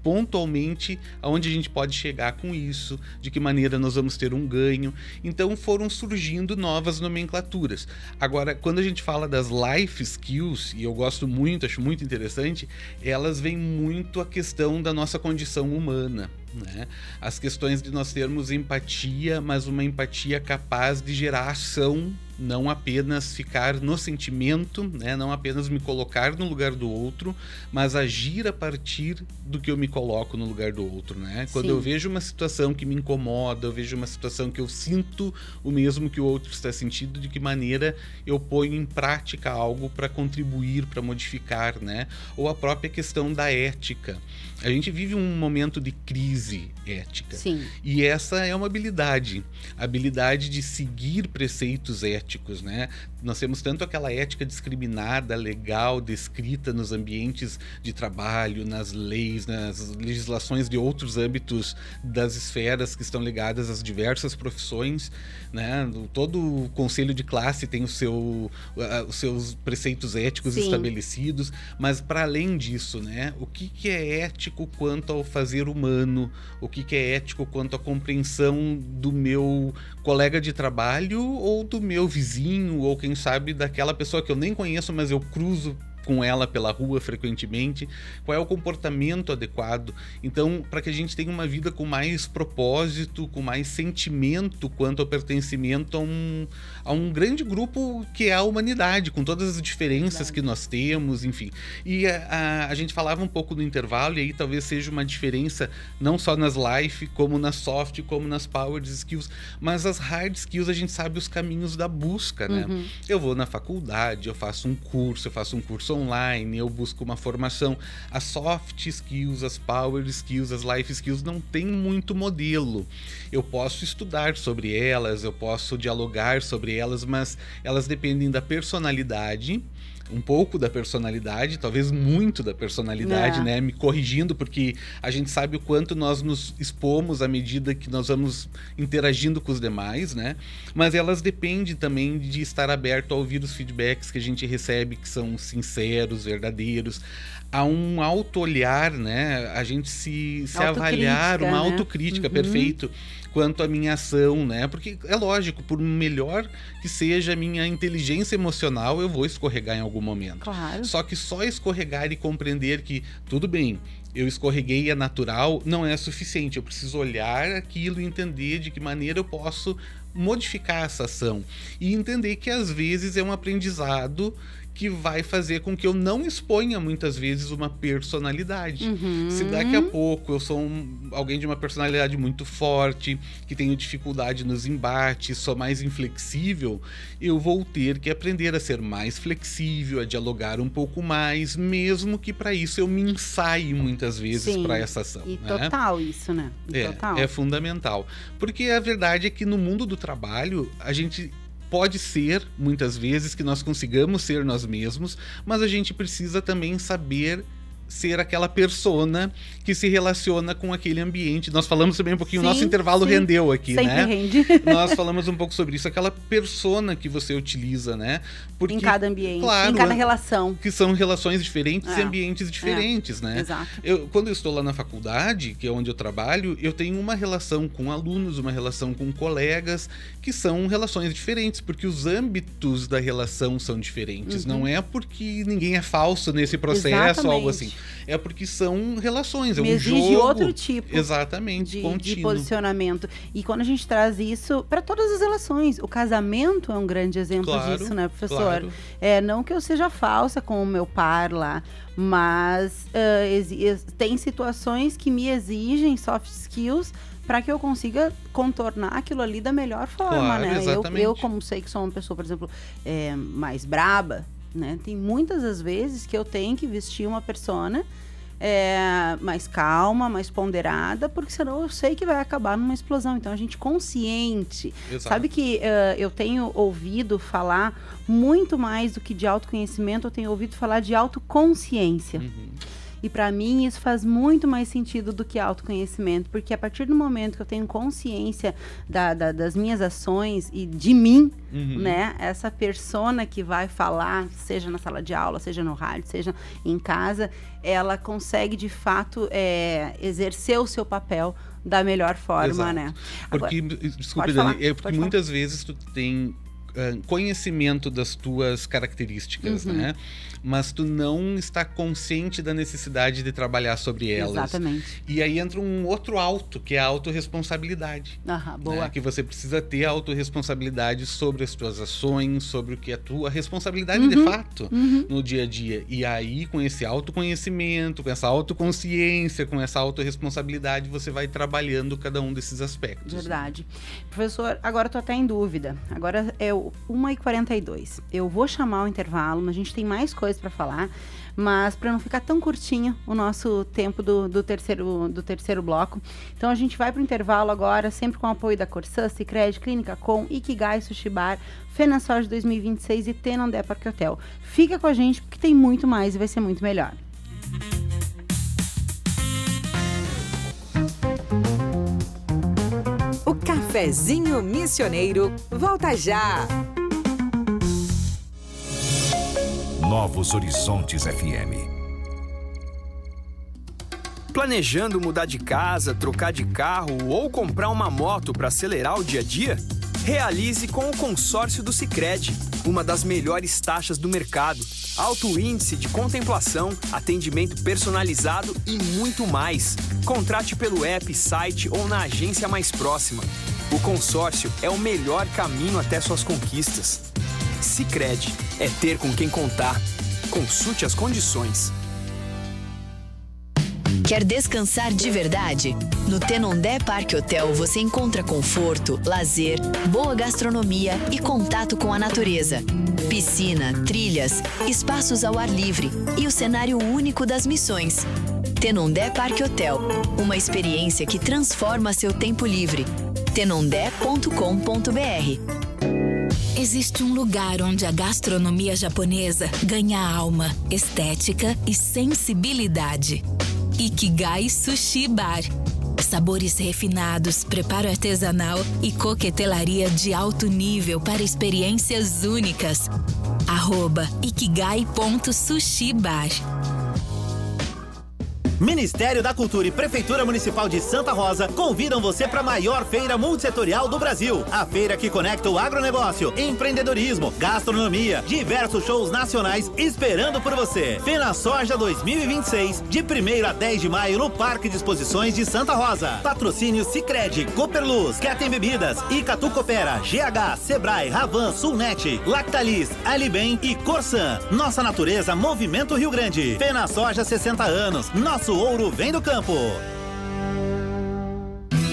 pontualmente aonde a gente pode chegar com isso, de que maneira nós vamos ter um ganho. Então foram surgindo novas nomenclaturas. Agora, quando a gente fala das life skills, e eu gosto muito, acho muito interessante, elas vêm muito a questão da nossa condição humana, né? As questões de nós termos empatia, mas uma empatia capaz de gerar ação, não apenas ficar no sentimento, né? Não apenas me colocar no lugar do outro, mas agir a partir do que eu me coloco no lugar do outro, né? Quando eu vejo uma situação que me incomoda, eu vejo uma situação que eu sinto o mesmo que o outro está sentindo, de que maneira eu ponho em prática algo para contribuir, para modificar, né? Ou a própria questão da ética. A gente vive um momento de crise ética. Sim. E essa é uma habilidade. A habilidade de seguir preceitos éticos, né? Nós temos tanto aquela ética discriminada, legal, descrita nos ambientes de trabalho, nas leis, nas legislações de outros âmbitos das esferas que estão ligadas às diversas profissões, né? Todo o conselho de classe tem os seus preceitos éticos estabelecidos, mas para além disso, né? O que é ético quanto ao fazer humano, o que é ético quanto à compreensão do meu colega de trabalho ou do meu vizinho, ou quem sabe daquela pessoa que eu nem conheço, mas eu cruzo com ela pela rua frequentemente, qual é o comportamento adequado. Então, para que a gente tenha uma vida com mais propósito, com mais sentimento quanto ao pertencimento a um grande grupo que é a humanidade, com todas as diferenças que nós temos, enfim. E a gente falava um pouco no intervalo, e aí talvez seja uma diferença não só nas life, como nas soft, como nas power skills, mas as hard skills a gente sabe os caminhos da busca, né? Eu vou na faculdade, eu faço um curso online, eu busco uma formação. As soft skills, as power skills, as life skills não tem muito modelo. Eu posso estudar sobre elas, eu posso dialogar sobre elas, mas elas dependem da personalidade, um pouco da personalidade, talvez muito da personalidade, né? Me corrigindo, porque a gente sabe o quanto nós nos expomos à medida que nós vamos interagindo com os demais, né? Mas elas dependem também de estar aberto a ouvir os feedbacks que a gente recebe, que são sinceros, verdadeiros. Há um auto-olhar, né? A gente se avaliar, uma autocrítica, perfeito, quanto à minha ação, né? Porque é lógico, por melhor que seja a minha inteligência emocional, eu vou escorregar em algum momento. Claro. Só que só escorregar e compreender que, tudo bem, eu escorreguei, é natural, não é suficiente. Eu preciso olhar aquilo e entender de que maneira eu posso modificar essa ação. E entender que às vezes é um aprendizado que vai fazer com que eu não exponha muitas vezes uma personalidade. Se daqui a pouco eu sou alguém de uma personalidade muito forte, que tenho dificuldade nos embates, sou mais inflexível, eu vou ter que aprender a ser mais flexível, a dialogar um pouco mais, mesmo que para isso eu me ensaie muitas vezes para essa ação. E total isso, né? Total. É fundamental. Porque a verdade é que no mundo do trabalho, a gente pode ser, muitas vezes, que nós consigamos ser nós mesmos, mas a gente precisa também saber ser aquela persona que se relaciona com aquele ambiente. Nós falamos também um pouquinho, o nosso intervalo rendeu aqui, sempre né? Rende. Nós falamos um pouco sobre isso, aquela persona que você utiliza, né? Porque, em cada ambiente, claro, em cada relação. Que são relações diferentes e ambientes diferentes, né? Exato. Quando eu estou lá na faculdade, que é onde eu trabalho, eu tenho uma relação com alunos, uma relação com colegas, que são relações diferentes, porque os âmbitos da relação são diferentes. Não é porque ninguém é falso nesse processo ou algo assim. É porque são relações, é um jogo. Exige outro tipo de posicionamento. E quando a gente traz isso para todas as relações, o casamento é um grande exemplo disso, né, professor? Claro. Não que eu seja falsa com o meu par lá, mas tem situações que me exigem soft skills para que eu consiga contornar aquilo ali da melhor forma, né? Eu, como sei que sou uma pessoa, por exemplo, mais braba, né? Tem muitas das vezes que eu tenho que vestir uma persona mais calma, mais ponderada, porque senão eu sei que vai acabar numa explosão. Então, a gente consciente. Exato. Sabe que eu tenho ouvido falar muito mais do que de autoconhecimento, eu tenho ouvido falar de autoconsciência. E para mim isso faz muito mais sentido do que autoconhecimento, porque a partir do momento que eu tenho consciência das minhas ações e de mim, né, essa persona que vai falar, seja na sala de aula, seja no rádio, seja em casa, ela consegue de fato exercer o seu papel da melhor forma, né? Porque, desculpe, Dani, porque muitas vezes tu tem conhecimento das tuas características, né? Mas tu não está consciente da necessidade de trabalhar sobre elas. Exatamente. E aí entra um outro auto, que é a autorresponsabilidade. Boa. Né? Que você precisa ter a autorresponsabilidade sobre as tuas ações, sobre o que é tua responsabilidade de fato no dia a dia. E aí, com esse autoconhecimento, com essa autoconsciência, com essa autorresponsabilidade, você vai trabalhando cada um desses aspectos. Verdade. Professor, agora eu tô até em dúvida. Agora é 1h42. Eu vou chamar o intervalo, mas a gente tem mais coisas para falar, mas para não ficar tão curtinho o nosso tempo do terceiro bloco, então a gente vai para o intervalo agora, sempre com o apoio da Corsã, Sicredi, Clínica Com, Ikigai Sushi Bar, FenaSoja 2026 e Tenondé Parque Hotel. Fica com a gente porque tem muito mais e vai ser muito melhor. O Cafezinho Missioneiro volta já! Novos Horizontes FM. Planejando mudar de casa, trocar de carro ou comprar uma moto para acelerar o dia a dia? Realize com o consórcio do Sicredi, uma das melhores taxas do mercado, alto índice de contemplação, atendimento personalizado e muito mais. Contrate pelo app, site ou na agência mais próxima. O consórcio é o melhor caminho até suas conquistas. Sicredi, é ter com quem contar. Consulte as condições. Quer descansar de verdade? No Tenondé Parque Hotel você encontra conforto, lazer, boa gastronomia e contato com a natureza. Piscina, trilhas, espaços ao ar livre e o cenário único das missões. Tenondé Parque Hotel, uma experiência que transforma seu tempo livre. tenondé.com.br. Existe um lugar onde a gastronomia japonesa ganha alma, estética e sensibilidade. Ikigai Sushi Bar. Sabores refinados, preparo artesanal e coquetelaria de alto nível para experiências únicas. @ikigai.sushibar. Ministério da Cultura e Prefeitura Municipal de Santa Rosa convidam você para a maior feira multissetorial do Brasil. A feira que conecta o agronegócio, empreendedorismo, gastronomia, diversos shows nacionais esperando por você. FenaSoja 2026, de 1º a 10 de maio no Parque de Exposições de Santa Rosa. Patrocínio Sicredi, Cooperluz, Ketem Bebidas, Icatu Coopera, GH, Sebrae, Ravan, Sulnet, Lactalis, Alibem e Corsã. Nossa natureza, Movimento Rio Grande. FenaSoja 60 anos. Nosso ouro vem do campo.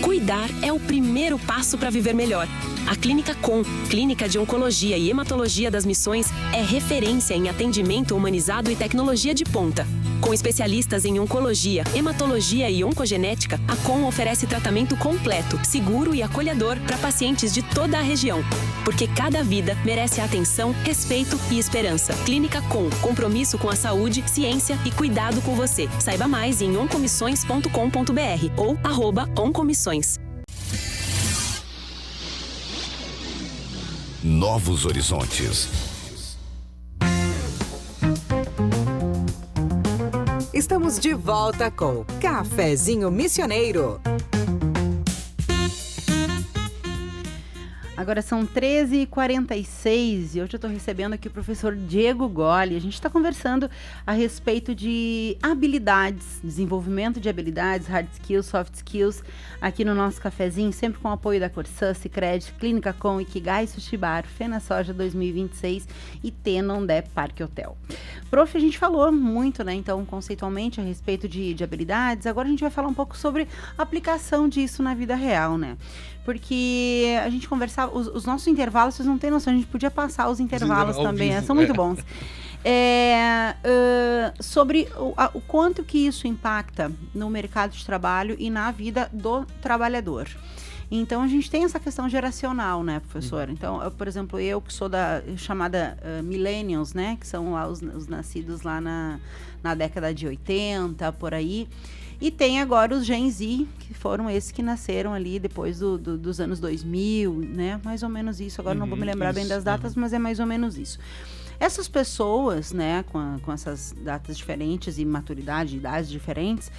Cuidar é o primeiro passo para viver melhor. A Clínica Com, Clínica de Oncologia e Hematologia das Missões, é referência em atendimento humanizado e tecnologia de ponta. Com especialistas em oncologia, hematologia e oncogenética, a Com oferece tratamento completo, seguro e acolhedor para pacientes de toda a região. Porque cada vida merece atenção, respeito e esperança. Clínica Com, compromisso com a saúde, ciência e cuidado com você. Saiba mais em oncomissões.com.br ou @oncomissões. Novos horizontes. Estamos de volta com Cafezinho Missioneiro. Agora são 13h46 e hoje eu estou recebendo aqui o professor Diego Golli. A gente está conversando a respeito de habilidades, desenvolvimento de habilidades, hard skills, soft skills, aqui no nosso cafezinho, sempre com o apoio da Corsã, Sicredi, Clínica Com, Ikigai Sushi Bar, FenaSoja 2026 e Tenondé Parque Hotel. Prof, a gente falou muito, né, então, conceitualmente a respeito de habilidades. Agora a gente vai falar um pouco sobre a aplicação disso na vida real, né? Porque a gente conversava, os nossos intervalos, vocês não têm noção, a gente podia passar os intervalos também, são muito bons. Sobre o quanto que isso impacta no mercado de trabalho e na vida do trabalhador. Então, a gente tem essa questão geracional, né, professor? Então, por exemplo, eu que sou da chamada millennials, né, que são lá os nascidos lá na década de 80, por aí. E tem agora os Gen Z, que foram esses que nasceram ali depois dos anos 2000, né? Mais ou menos isso. Agora não vou me lembrar bem das datas, mas é mais ou menos isso. Essas pessoas, né, com essas datas diferentes e maturidade, idades diferentes,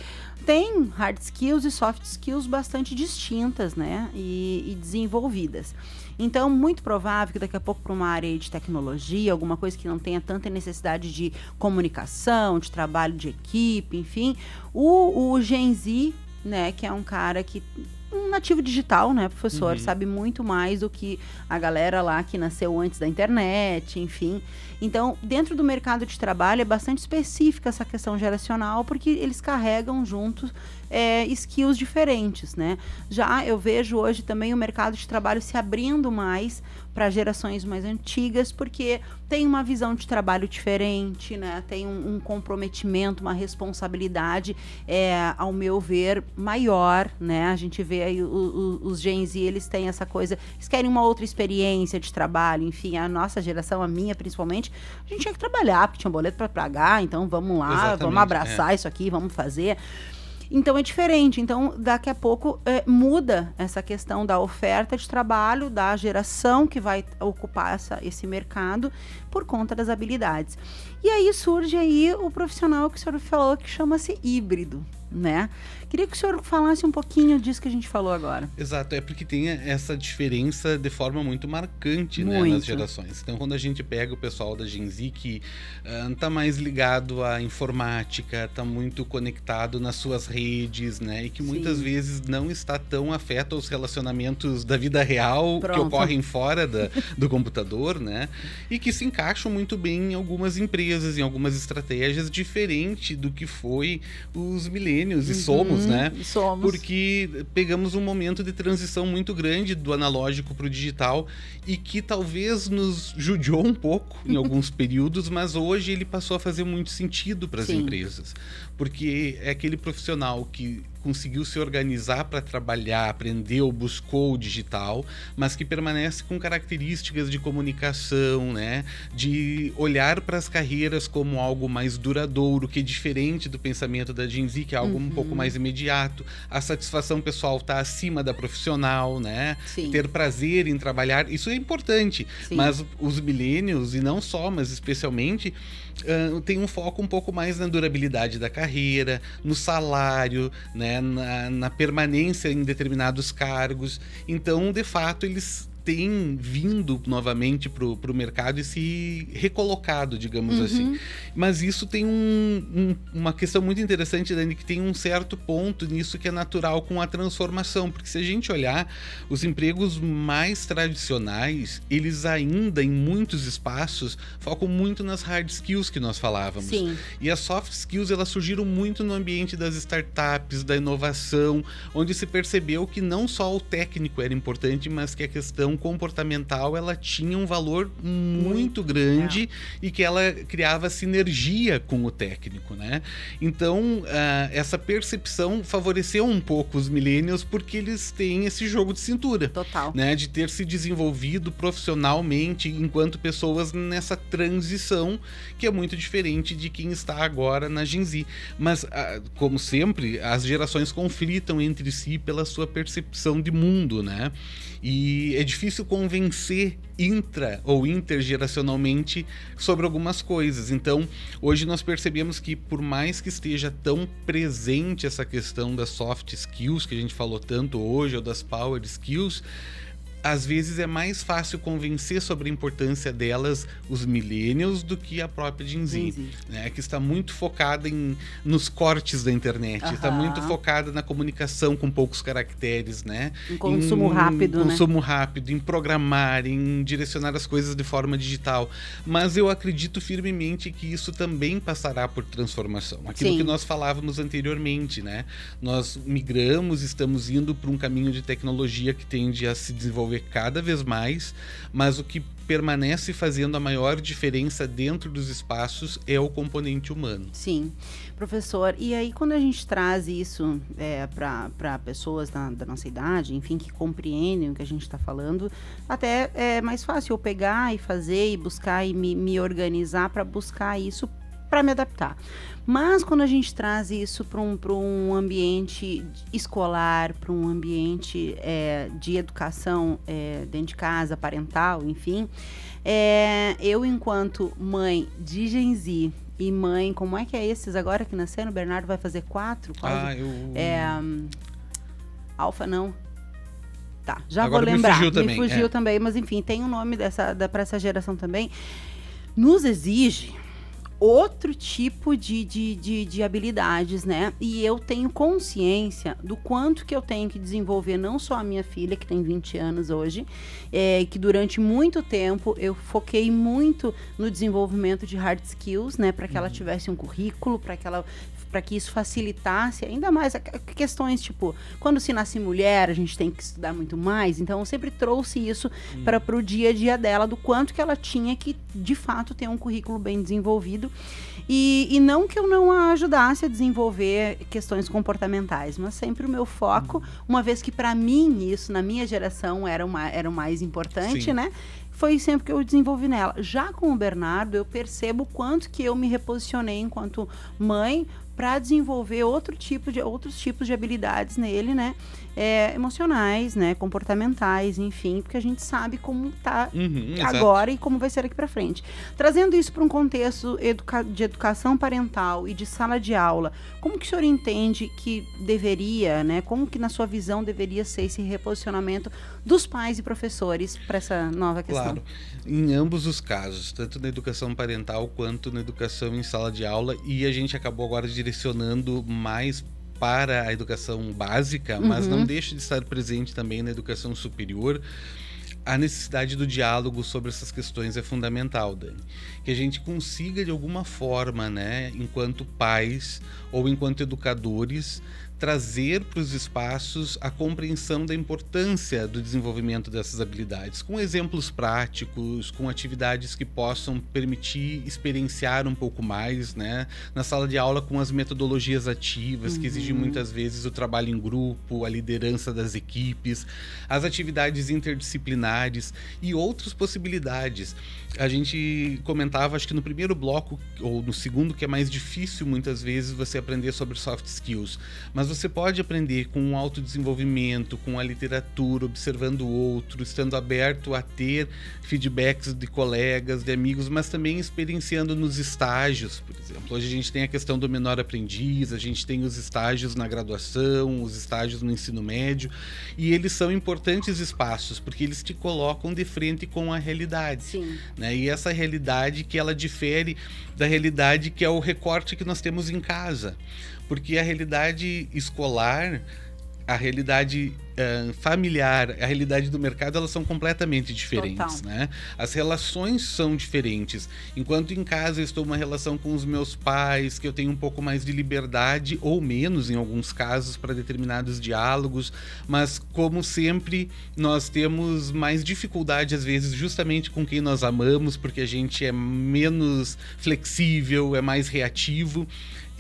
têm hard skills e soft skills bastante distintas, né, e desenvolvidas. Então, muito provável que daqui a pouco para uma área de tecnologia, alguma coisa que não tenha tanta necessidade de comunicação, de trabalho de equipe, enfim, o Gen Z, né, que é um cara que... um nativo digital, né, professor? Sabe muito mais do que a galera lá que nasceu antes da internet, enfim. Então, dentro do mercado de trabalho é bastante específica essa questão geracional, porque eles carregam juntos skills diferentes, né? Já eu vejo hoje também o mercado de trabalho se abrindo mais para gerações mais antigas, porque tem uma visão de trabalho diferente, né? Tem um comprometimento, uma responsabilidade, ao meu ver, maior, né? A gente vê aí os Gen Z, eles têm essa coisa, eles querem uma outra experiência de trabalho, enfim, a nossa geração, a minha principalmente, a gente tinha que trabalhar, porque tinha um boleto para pagar, então vamos lá, exatamente, vamos abraçar isso aqui, vamos fazer. Então é diferente, então daqui a pouco muda essa questão da oferta de trabalho, da geração que vai ocupar esse mercado por conta das habilidades. E aí surge aí o profissional que o senhor falou que chama-se híbrido, né? Queria que o senhor falasse um pouquinho disso que a gente falou agora. Exato, é porque tem essa diferença de forma muito marcante, né, nas gerações. Então, quando a gente pega o pessoal da Gen Z que tá mais ligado à informática, tá muito conectado nas suas redes, né, e que muitas vezes não está tão afeto aos relacionamentos da vida real que ocorrem fora do computador, né, e que se encaixam muito bem em algumas empresas, em algumas estratégias, diferente do que foi os millennials e somos, né? Somos. Porque pegamos um momento de transição muito grande do analógico para o digital e que talvez nos judiou um pouco em alguns períodos, mas hoje ele passou a fazer muito sentido para as empresas. Porque é aquele profissional que conseguiu se organizar para trabalhar, aprendeu, buscou o digital, mas que permanece com características de comunicação, né? De olhar para as carreiras como algo mais duradouro, que é diferente do pensamento da Gen Z, que é algo um pouco mais imediato. A satisfação pessoal está acima da profissional, né? Ter prazer em trabalhar, isso é importante. Mas os millennials, e não só, mas especialmente, tem um foco um pouco mais na durabilidade da carreira, no salário, né? Na permanência em determinados cargos. Então, de fato, eles têm vindo novamente para o mercado e se recolocado, digamos assim. Mas isso tem uma questão muito interessante, Dani, que tem um certo ponto nisso que é natural com a transformação, porque se a gente olhar, os empregos mais tradicionais, eles ainda, em muitos espaços, focam muito nas hard skills que nós falávamos. E as soft skills, elas surgiram muito no ambiente das startups, da inovação, onde se percebeu que não só o técnico era importante, mas que a questão educação comportamental ela tinha um valor muito grande e que ela criava sinergia com o técnico, né? Então, essa percepção favoreceu um pouco os millennials porque eles têm esse jogo de cintura. Total. Né? De ter se desenvolvido profissionalmente enquanto pessoas nessa transição que é muito diferente de quem está agora na Gen Z. Mas, como sempre, as gerações conflitam entre si pela sua percepção de mundo, né? E é difícil convencer ou intergeracionalmente sobre algumas coisas. Então, hoje nós percebemos que por mais que esteja tão presente essa questão das soft skills, que a gente falou tanto hoje, ou das power skills, às vezes é mais fácil convencer sobre a importância delas os millennials do que a própria Gen Z, né? Que está muito focada nos cortes da internet, está muito focada na comunicação com poucos caracteres, né? Em consumo rápido, né? Consumo rápido, em programar, em direcionar as coisas de forma digital. Mas eu acredito firmemente que isso também passará por transformação. Aquilo que nós falávamos anteriormente, né? Nós migramos, estamos indo para um caminho de tecnologia que tende a se desenvolver cada vez mais, mas o que permanece fazendo a maior diferença dentro dos espaços é o componente humano. Sim. Professor, e aí quando a gente traz isso para pessoas da nossa idade, enfim, que compreendem o que a gente está falando, até é mais fácil eu pegar e fazer e buscar e me organizar para buscar isso, para me adaptar. Mas quando a gente traz isso para um ambiente escolar, para um ambiente de educação dentro de casa, parental, enfim, eu enquanto mãe de Gen Z e mãe, como é que é esses agora que nasceram? O Bernardo vai fazer 4? Alfa não. Tá, já agora vou lembrar. Me fugiu também, mas enfim, tem um nome para essa geração também. Nos exige outro tipo de habilidades, né? E eu tenho consciência do quanto que eu tenho que desenvolver, não só a minha filha, que tem 20 anos hoje, que durante muito tempo eu foquei muito no desenvolvimento de hard skills, né? Para que ela tivesse um currículo, para que isso facilitasse ainda mais questões tipo, quando se nasce mulher, a gente tem que estudar muito mais. Então, eu sempre trouxe isso para o dia a dia dela, do quanto que ela tinha que, de fato, ter um currículo bem desenvolvido. E não que eu não a ajudasse a desenvolver questões comportamentais, mas sempre o meu foco, uma vez que para mim isso, na minha geração, era o mais importante, né? Foi sempre que eu desenvolvi nela. Já com o Bernardo, eu percebo quanto que eu me reposicionei enquanto mãe para desenvolver outros tipos de habilidades nele, né? Emocionais, né? Comportamentais, enfim, porque a gente sabe como tá agora e como vai ser daqui para frente. Trazendo isso para um contexto de educação parental e de sala de aula, como que o senhor entende que deveria, né? Como que na sua visão deveria ser esse reposicionamento dos pais e professores para essa nova questão? Claro, em ambos os casos, tanto na educação parental quanto na educação em sala de aula, e a gente acabou agora direcionando mais para a educação básica, mas não deixa de estar presente também na educação superior. A necessidade do diálogo sobre essas questões é fundamental, Dani. Que a gente consiga, de alguma forma, né, enquanto pais ou enquanto educadores, trazer para os espaços a compreensão da importância do desenvolvimento dessas habilidades, com exemplos práticos, com atividades que possam permitir experienciar um pouco mais, né? Na sala de aula, com as metodologias ativas, que exigem muitas vezes o trabalho em grupo, a liderança das equipes, as atividades interdisciplinares e outras possibilidades. A gente comentava, acho que no primeiro bloco, ou no segundo, que é mais difícil muitas vezes você aprender sobre soft skills, mas você pode aprender com o autodesenvolvimento, com a literatura, observando o outro, estando aberto a ter feedbacks de colegas, de amigos, mas também experienciando nos estágios, por exemplo. Hoje a gente tem a questão do menor aprendiz, a gente tem os estágios na graduação, os estágios no ensino médio, e eles são importantes espaços, porque eles te colocam de frente com a realidade. Sim. Né? E essa realidade que ela difere da realidade que é o recorte que nós temos em casa. Porque a realidade escolar, a realidade familiar, a realidade do mercado, elas são completamente diferentes, né? As relações são diferentes. Enquanto em casa eu estou numa relação com os meus pais, que eu tenho um pouco mais de liberdade, ou menos em alguns casos, para determinados diálogos, mas como sempre, nós temos mais dificuldade, às vezes, justamente com quem nós amamos, porque a gente é menos flexível, é mais reativo.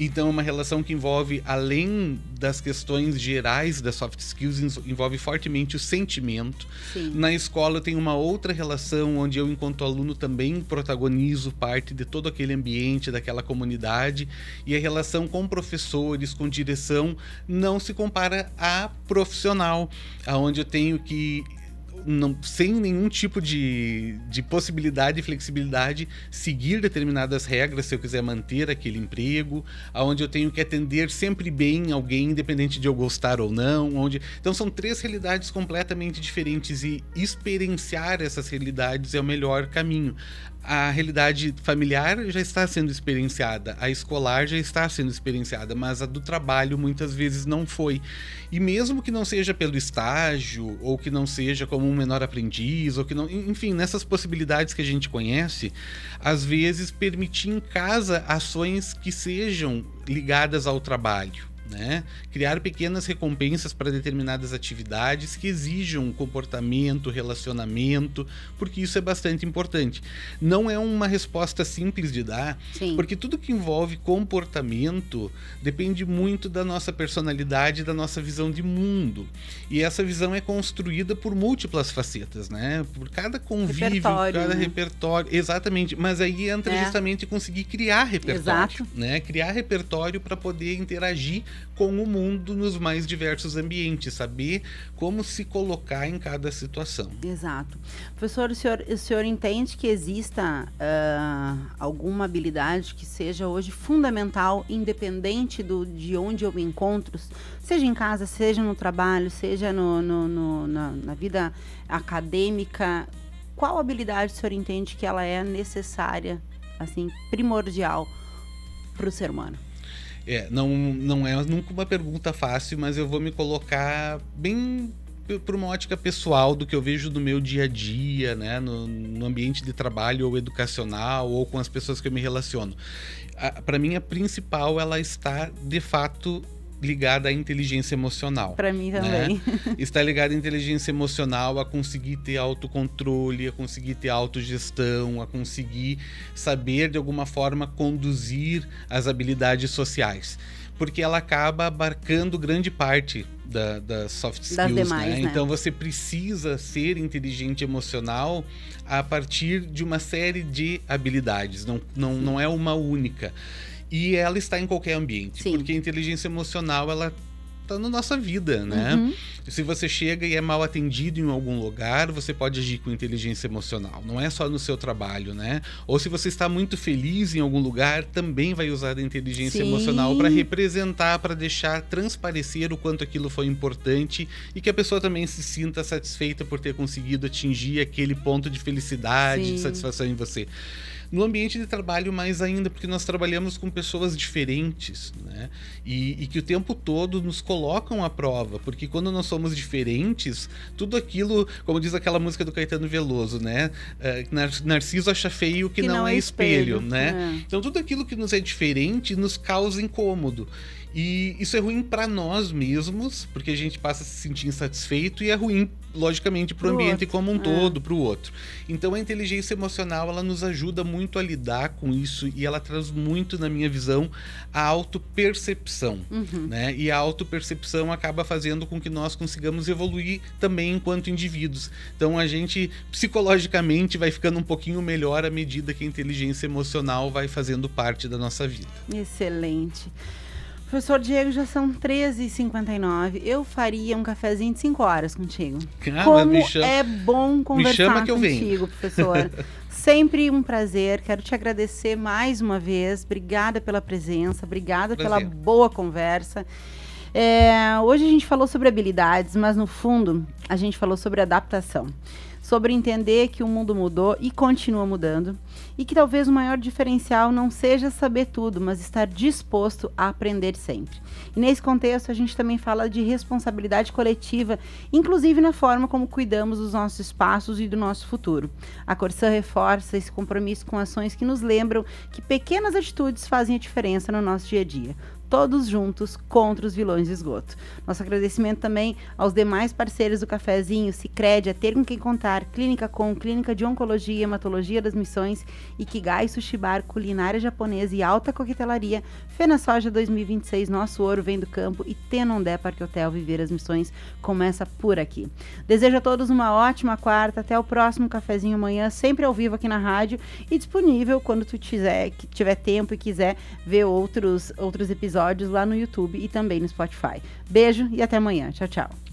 Então, é uma relação que envolve, além das questões gerais das soft skills, envolve fortemente o sentimento. Sim. Na escola, eu tenho uma outra relação, onde eu, enquanto aluno, também protagonizo parte de todo aquele ambiente, daquela comunidade. E a relação com professores, com direção, não se compara à profissional, onde eu tenho que... sem nenhum tipo de possibilidade e flexibilidade, seguir determinadas regras se eu quiser manter aquele emprego, onde eu tenho que atender sempre bem alguém, independente de eu gostar ou não. Então são 3 realidades completamente diferentes e experienciar essas realidades é o melhor caminho. A realidade familiar já está sendo experienciada, a escolar já está sendo experienciada, mas a do trabalho muitas vezes não foi. E mesmo que não seja pelo estágio, ou que não seja como um menor aprendiz, ou que não, enfim, nessas possibilidades que a gente conhece, às vezes permitir em casa ações que sejam ligadas ao trabalho. Né? Criar pequenas recompensas para determinadas atividades que exijam comportamento, relacionamento, porque isso é bastante importante. Não é uma resposta simples de dar, Sim. porque tudo que envolve comportamento depende muito da nossa personalidade, da nossa visão de mundo. E essa visão é construída por múltiplas facetas, né? Por cada convívio, cada repertório. Exatamente, mas aí entra justamente conseguir criar repertório. Exato. Né? Criar repertório para poder interagir com o mundo nos mais diversos ambientes, saber como se colocar em cada situação. Exato. Professor, o senhor entende que exista alguma habilidade que seja hoje fundamental, independente de onde eu me encontro, seja em casa, seja no trabalho, seja na vida acadêmica? Qual habilidade o senhor entende que ela é necessária, assim, primordial para o ser humano? Não é nunca uma pergunta fácil, mas eu vou me colocar bem por uma ótica pessoal do que eu vejo no meu dia a dia, né, no ambiente de trabalho ou educacional ou com as pessoas que eu me relaciono. Para mim, a principal, ela está, de fato, ligada à inteligência emocional. Para mim também. Né? Está ligada à inteligência emocional, a conseguir ter autocontrole, a conseguir ter autogestão, a conseguir saber, de alguma forma, conduzir as habilidades sociais. Porque ela acaba abarcando grande parte das soft skills, das demais, né? Então você precisa ser inteligente emocional a partir de uma série de habilidades, não é uma única. E ela está em qualquer ambiente, Sim. porque a inteligência emocional, ela está na nossa vida, né? Uhum. Se você chega e é mal atendido em algum lugar, você pode agir com inteligência emocional. Não é só no seu trabalho, né? Ou se você está muito feliz em algum lugar, também vai usar a inteligência Sim. emocional para representar, para deixar transparecer o quanto aquilo foi importante e que a pessoa também se sinta satisfeita por ter conseguido atingir aquele ponto de felicidade, Sim. de satisfação em você. No ambiente de trabalho, mais ainda, porque nós trabalhamos com pessoas diferentes, né? E que o tempo todo nos colocam à prova, porque quando nós somos diferentes, tudo aquilo, como diz aquela música do Caetano Veloso, né? Narciso acha feio que não é espelho, né? É. Então, tudo aquilo que nos é diferente nos causa incômodo. E isso é ruim para nós mesmos, porque a gente passa a se sentir insatisfeito, e é ruim, logicamente, para o ambiente como um todo, para o outro. Então a inteligência emocional, ela nos ajuda muito a lidar com isso, e ela traz muito, na minha visão, a autopercepção. Né? E a autopercepção acaba fazendo com que nós consigamos evoluir também enquanto indivíduos. Então a gente, psicologicamente, vai ficando um pouquinho melhor à medida que a inteligência emocional vai fazendo parte da nossa vida. Excelente. Professor Diego, já são 13h59. Eu faria um cafezinho de 5 horas contigo. Como é bom conversar contigo, professor. Sempre um prazer. Quero te agradecer mais uma vez. Obrigada pela presença. Obrigada pela boa conversa. Hoje a gente falou sobre habilidades, mas no fundo a gente falou sobre adaptação. sobre entender que o mundo mudou e continua mudando, e que talvez o maior diferencial não seja saber tudo, mas estar disposto a aprender sempre. E nesse contexto a gente também fala de responsabilidade coletiva, inclusive na forma como cuidamos dos nossos espaços e do nosso futuro. A Corsã reforça esse compromisso com ações que nos lembram que pequenas atitudes fazem a diferença no nosso dia a dia. Todos juntos contra os vilões de esgoto. Nosso agradecimento também aos demais parceiros do Cafezinho, Sicredi, a Ter Com Quem Contar, Clínica Com, Clínica de Oncologia e Hematologia das Missões, Ikigai Sushi Bar, Culinária Japonesa e Alta Coquetelaria, Fena Soja 2026, Nosso Ouro Vem do Campo e Tenondé Parque Hotel Viver as Missões começa por aqui. Desejo a todos uma ótima quarta, até o próximo Cafezinho amanhã, sempre ao vivo aqui na rádio e disponível quando tu tiver tempo e quiser ver outros episódios lá no YouTube e também no Spotify. Beijo e até amanhã. Tchau, tchau.